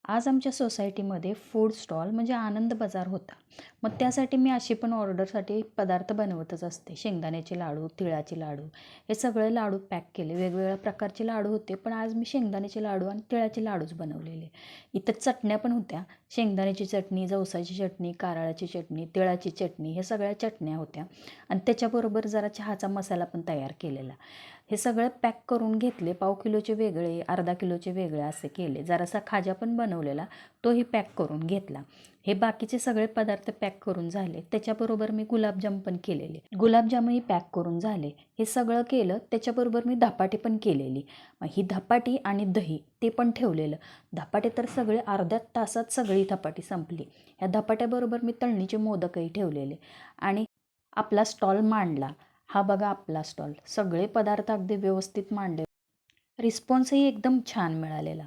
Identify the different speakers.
Speaker 1: आज आमच्या सोसायटीमध्ये फूड स्टॉल म्हणजे आनंद बाजार होता. मग त्यासाठी मी अशी पण ऑर्डरसाठी पदार्थ बनवतच असते. शेंगदाण्याचे लाडू, तिळाचे लाडू हे सगळे लाडू पॅक केले. वेगवेगळ्या प्रकारचे लाडू होते, पण आज मी शेंगदाण्याचे लाडू आणि तिळाचे लाडूच बनवलेले. इथं चटण्या पण होत्या. शेंगदाण्याची चटणी, जवसाची चटणी, कारळाची चटणी, तिळाची चटणी हे सगळ्या चटण्या होत्या आणि त्याच्याबरोबर जरा चहाचा मसाला पण तयार केलेला. हे सगळं पॅक करून घेतले. पाव किलोचे वेगळे, अर्धा किलोचे वेगळे असे केले. जरासा खाजा पण बनवलेला, तोही पॅक करून घेतला. हे बाकीचे सगळे पदार्थ पॅक करून झाले. त्याच्याबरोबर मी गुलाबजाम पण केलेले. गुलाबजामही पॅक करून झाले. हे सगळं केलं. त्याच्याबरोबर मी धपाटे पण केलेली. ही धपाटी आणि दही ते पण ठेवलेलं. धपाटे तर सगळे अर्ध्या तासात सगळी धपाटी संपली. ह्या धपाट्याबरोबर मी तळणीचे मोदकही ठेवलेले आणि आपला स्टॉल मांडला. हा बघा आपला स्टॉल. सगळे पदार्थ अगदी व्यवस्थित मांडले. रिस्पॉन्सही एकदम छान मिळालेला.